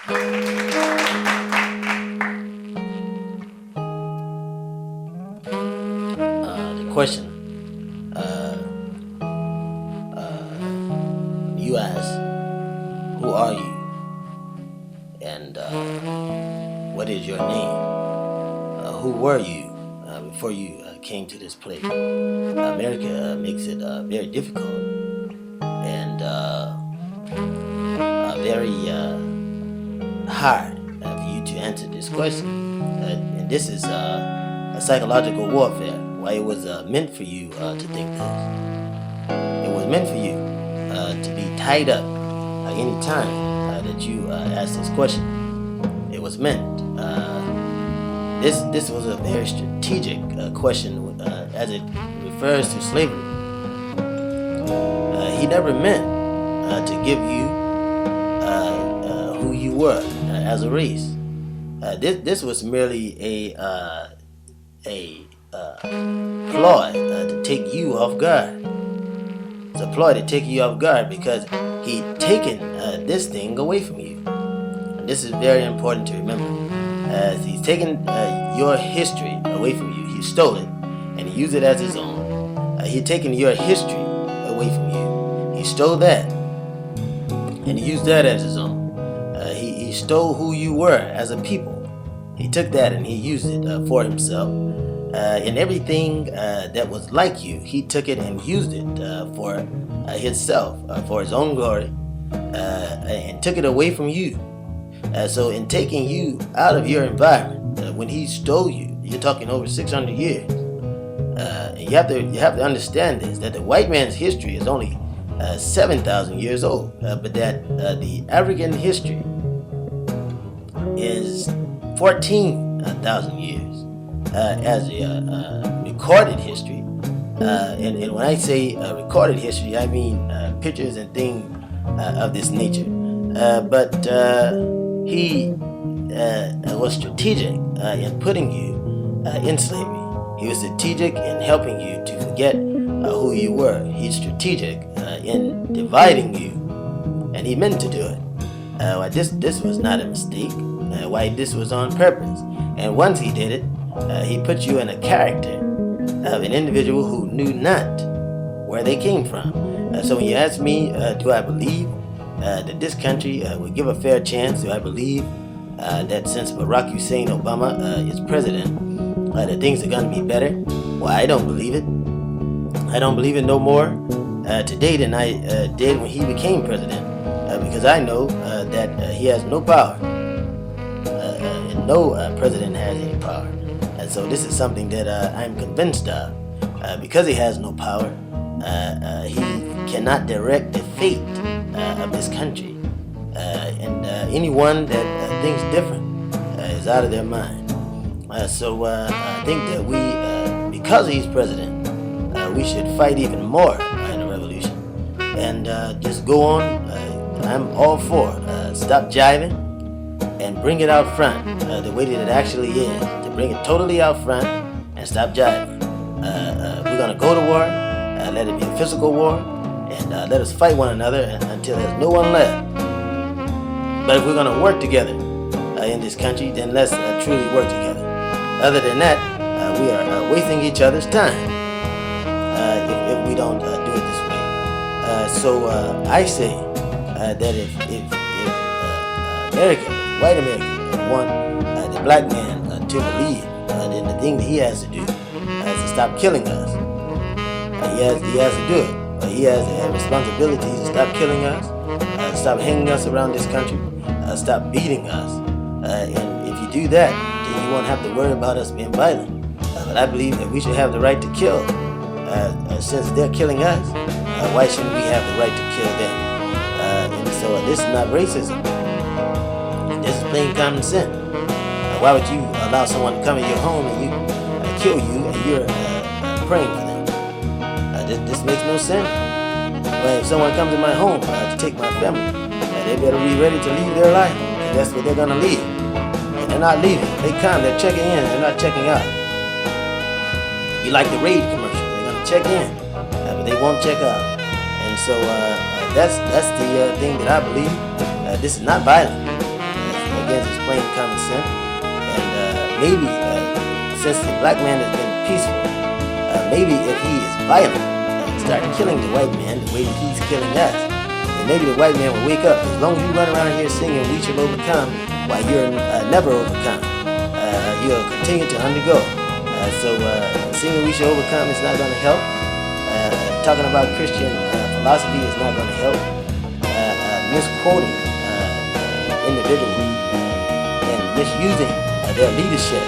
The question you ask, who are you? And what is your name? Who were you before you came to this place? America makes it very difficult and very hard for you to answer this question. And this is a psychological warfare. Why it was meant for you to think this. It was meant for you to be tied up any time that you ask this question. It was meant. This was a very strategic question as it refers to slavery. He never meant to give you who you were as a race. This was merely a ploy to take you off guard. It's a ploy to take you off guard because he'd taken this thing away from you. And this is very important to remember. He's taken your history away from you. He stole it and he used it as his own. He'd taken your history away from you. He stole that and he used that as his own. He stole who you were as a people. He took that and he used it for himself. And everything that was like you, he took it and used it for himself, for his own glory, and took it away from you. So in taking you out of your environment, when he stole you, you're talking over 600 years. You have to understand this, that the white man's history is only 7,000 years old, but that the African history is 14,000 years as a recorded history. And when I say recorded history, I mean pictures and things of this nature. But he was strategic in putting you in slavery. He was strategic in helping you to forget who you were. He's strategic in dividing you, and he meant to do it. Why this was not a mistake. Why this was on purpose. And once he did it, he put you in a character of an individual who knew not where they came from. So when you ask me, do I believe that this country would give a fair chance? Do I believe that since Barack Hussein Obama is president, that things are going to be better? Well, I don't believe it. I don't believe it no more today than I did when he became president, because I know that he has no power. And no president has any power. And so this is something that I'm convinced of. Because he has no power, he cannot direct the fate of this country. And anyone that thinks different is out of their mind. So I think that we, because he's president, we should fight even more in the revolution. And just go on. I'm all for stop jiving and bring it out front the way that it actually is. To bring it totally out front and stop jiving. We're going to go to war, let it be a physical war, and let us fight one another until there's no one left. But if we're going to work together in this country, then let's truly work together. Other than that, we are wasting each other's time if we don't do it this way. So I say that if America, white America, want the black man to believe, then the thing that he has to do is to stop killing us. He has to do it. He has a responsibility to stop killing us, stop hanging us around this country, stop beating us. And if you do that, then you won't have to worry about us being violent. But I believe that we should have the right to kill. Since they're killing us, why shouldn't we have the right to kill them? And so this is not racism. This is plain common sense. Why would you allow someone to come in your home and you kill you and you're praying for them? This makes no sense. When if someone comes in my home to take my family, they better be ready to leave their life. And that's what they're going to leave. And they're not leaving. They come, they're checking in, they're not checking out. You like the raid commercial. They're going to check in, but they won't check out. And so that's the thing that I believe. This is not violent. against his plain common sense. And maybe since the black man has been peaceful, maybe if he is violent and start killing the white man the way that he's killing us, then maybe the white man will wake up. As long as you run around here singing "We Shall Overcome," while you're never overcome, you'll continue to undergo. So singing "We Shall Overcome" is not going to help. Talking about Christian philosophy is not going to help. Misquoting individuals and misusing their leadership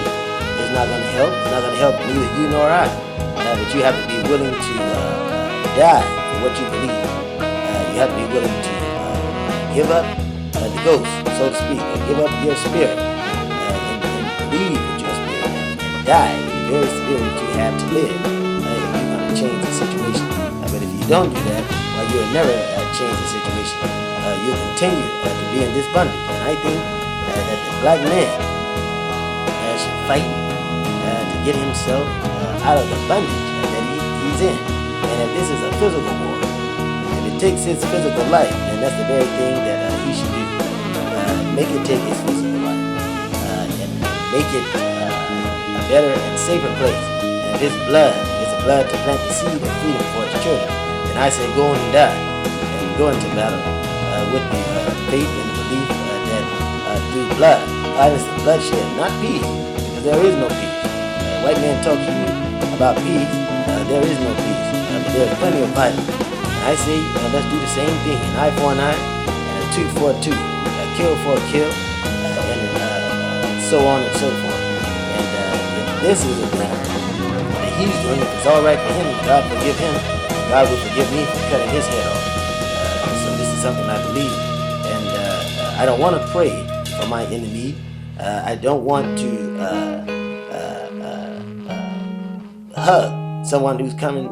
is not going to help. It's not going to help neither you nor I. But you have to be willing to die for what you believe. You have to be willing to give up the ghost, so to speak, or give up your spirit and believe with your spirit and die in the very spirit that you have to live if you're going to change the situation. But if you don't do that, well, you'll never change the situation. You'll continue to be in this bondage. And I think that the black man should fight to get himself out of the bondage that he's in. And if this is a physical war, if it takes his physical life, then that's the very thing that he should do. Make it take his physical life and make it a better and safer place. And if his blood is the blood to plant the seed of freedom for his children, then I say go and die and go into battle with the faith and the belief that through blood, violence and bloodshed, not peace, because there is no peace. White man talks to you about peace, there is no peace, but there is plenty of violence. And I say, let's do the same thing, an eye for an eye, and a tooth for a tooth, a kill for a kill, and so on and so forth. And if this is a thing that he's doing, if it's all right for him, God forgive him, God will forgive me for cutting his head off. So this is something I believe, and I don't want to pray for my enemy. I don't want to hug someone who's coming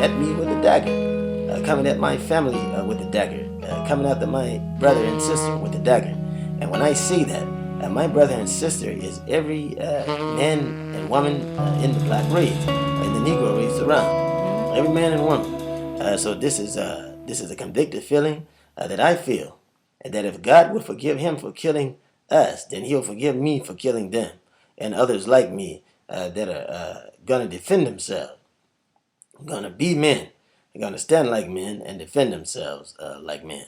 at me with a dagger, coming at my family with a dagger, coming after my brother and sister with a dagger. And when I say that, my brother and sister is every man and woman in the black race, in the Negro race around, every man and woman. So this is a convicted feeling that I feel, and that if God would forgive him for killing us, then he'll forgive me for killing them and others like me that are going to defend themselves, going to be men, going to stand like men and defend themselves like men.